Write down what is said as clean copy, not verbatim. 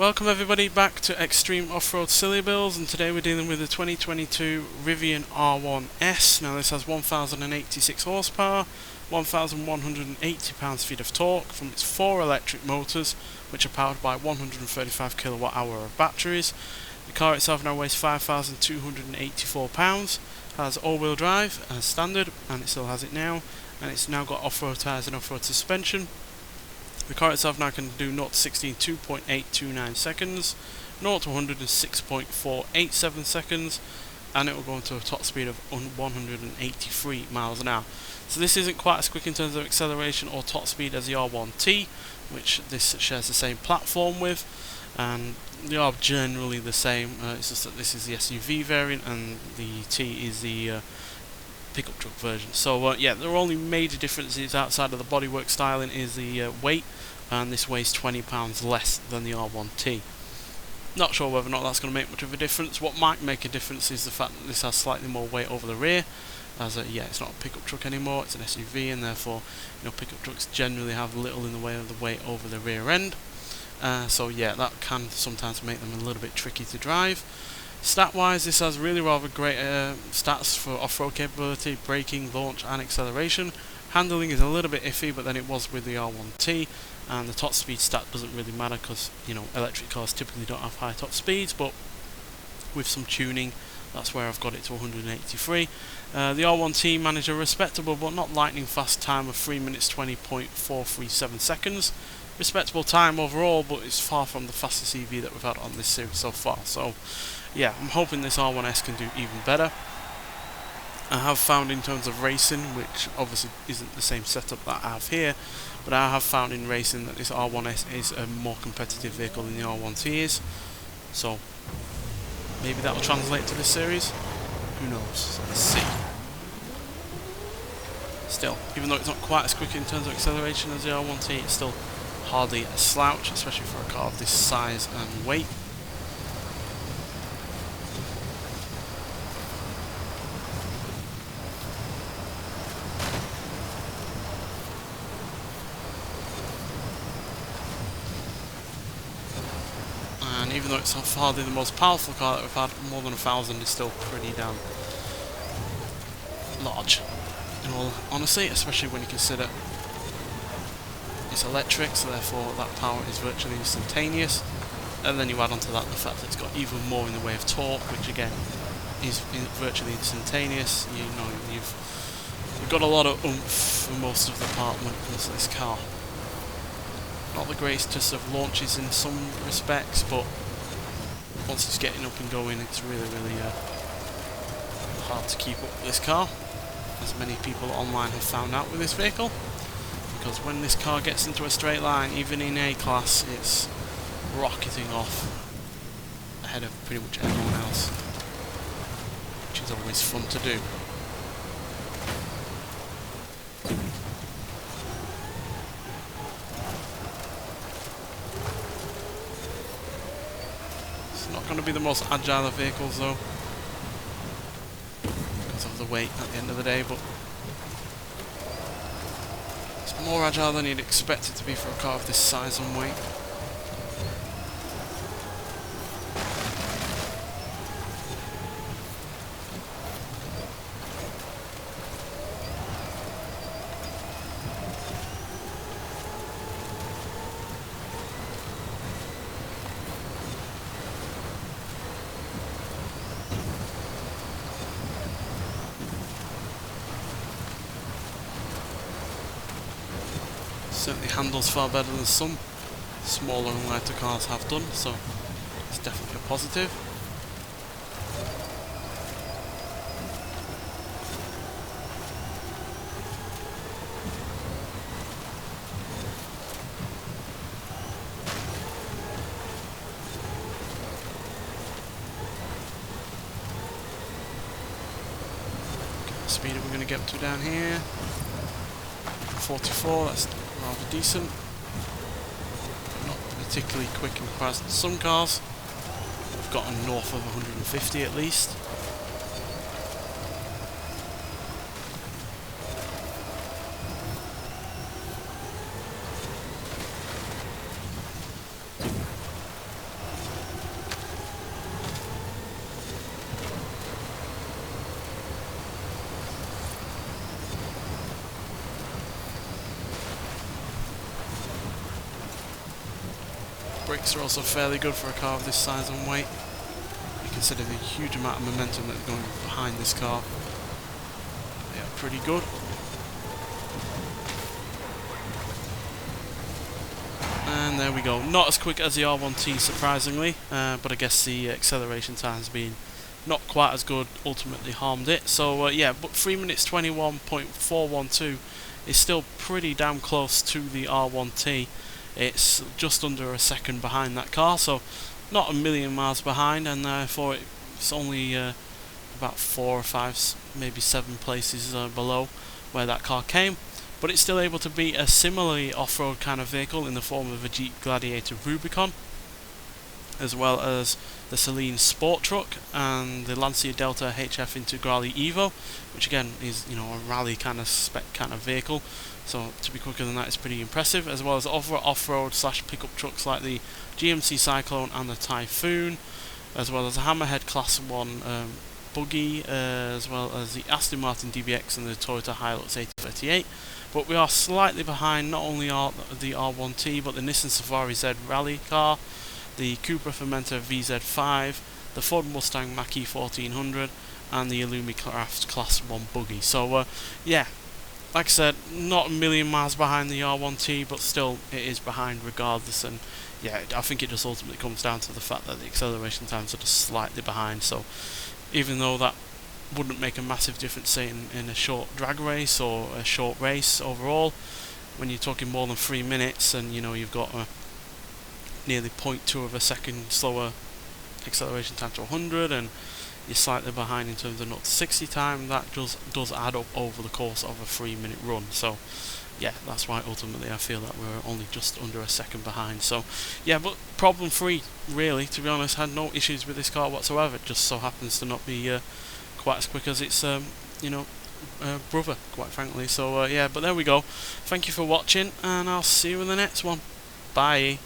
Welcome everybody back to Extreme Off-Road Silly Bills, and today we're dealing with the 2022 Rivian R1S. Now this has 1086 horsepower, 1180 pounds-feet of torque from its 4 electric motors, which are powered by 135 kilowatt-hour of batteries. The car itself now weighs 5,284 pounds, has all-wheel drive as standard, and it still has it now, and it's now got off-road tyres and off-road suspension. The car itself now can do 0 to 60 in 2.829 seconds, 0 to 100 in 6.487 seconds, and it will go into a top speed of 183 miles an hour. So this isn't quite as quick in terms of acceleration or top speed as the R1T, which this shares the same platform with, and they are generally the same. It's just that this is the SUV variant and the T is the pickup truck version. So yeah, there are only major differences outside of the bodywork styling is the weight, and this weighs 20 pounds less than the R1T. Not sure whether or not that's going to make much of a difference. What might make a difference is the fact that this has slightly more weight over the rear, as yeah, it's not a pickup truck anymore, it's an SUV, and therefore pickup trucks generally have little in the way of the weight over the rear end. So yeah, that can sometimes make them a little bit tricky to drive. Stat wise, this has really rather great stats for off-road capability, braking, launch and acceleration. Handling is a little bit iffy, but then it was with the R1T, and the top speed stat doesn't really matter because electric cars typically don't have high top speeds, but with some tuning that's where I've got it to 183. The R1T managed a respectable but not lightning fast time of 3 minutes 20.437 seconds. Respectable time overall, but it's far from the fastest EV that we've had on this series so far. So yeah, I'm hoping this R1S can do even better. I have found in terms of racing, which obviously isn't the same setup that I have here, but I have found in racing that this R1S is a more competitive vehicle than the R1T is. So maybe that will translate to this series. Who knows? Let's see. Still, even though it's not quite as quick in terms of acceleration as the R1T, it's still hardly a slouch, especially for a car of this size and weight. And even though it's hardly the most powerful car that we've had, more than 1,000 is still pretty damn large, in all honesty, especially when you consider it's electric, so therefore that power is virtually instantaneous. And then you add onto that the fact that it's got even more in the way of torque, which again is virtually instantaneous. You've got a lot of oomph for most of the part when it comes to this car. Not the greatest of launches in some respects, but once it's getting up and going, it's really hard to keep up with this car, as many people online have found out with this vehicle. Because when this car gets into a straight line, even in A-Class, it's rocketing off ahead of pretty much everyone else, which is always fun to do. It's not going to be the most agile of vehicles though, because of the weight at the end of the day, but more agile than you'd expect it to be for a car of this size and weight. Certainly handles far better than some smaller and lighter cars have done, so it's definitely a positive. Okay, the speed we're going to get to down here, 44, that's rather decent. Not particularly quick in comparison to some cars. We've gotten north of 150 at least. brakes are also fairly good for a car of this size and weight. You consider the huge amount of momentum that's going behind this car. Yeah, pretty good. And there we go. Not as quick as the R1T, surprisingly, but I guess the acceleration times being not quite as good ultimately harmed it. So yeah, but 3 minutes 21.412 is still pretty damn close to the R1T. It's just under a second behind that car, so not a million miles behind, and therefore it's only about 4 or 5, maybe 7 places below where that car came. But it's still able to beat a similarly off-road kind of vehicle in the form of a Jeep Gladiator Rubicon, as well as the Celine Sport Truck and the Lancia Delta HF Integrale Evo, which again is, you know, a rally kind of spec kind of vehicle. So to be quicker than that is pretty impressive, as well as other off-road / pickup trucks like the GMC Cyclone and the Typhoon, as well as a Hammerhead Class 1 buggy, as well as the Aston Martin DBX and the Toyota Hilux 8038. But we are slightly behind not only the R1T, but the Nissan Safari Z rally car, the Cupra Formentor VZ5, the Ford Mustang Mach-E 1400, and the Illumicraft Class 1 buggy. So yeah, like I said, not a million miles behind the R1T, but still it is behind regardless. And yeah, I think it just ultimately comes down to the fact that the acceleration times are just slightly behind. So even though that wouldn't make a massive difference, say in a short drag race or a short race overall, when you're talking more than 3 minutes and you know you've got a nearly 0.2 of a second slower acceleration time to 100, and you're slightly behind in terms of 0 to 60 time, that does add up over the course of a 3-minute run. So yeah, that's why ultimately I feel that we're only just under a second behind. So yeah, but problem free really, to be honest. Had no issues with this car whatsoever. It just so happens to not be quite as quick as its you know, brother, quite frankly. So yeah, but there we go. Thank you for watching, and I'll see you in the next one. Bye.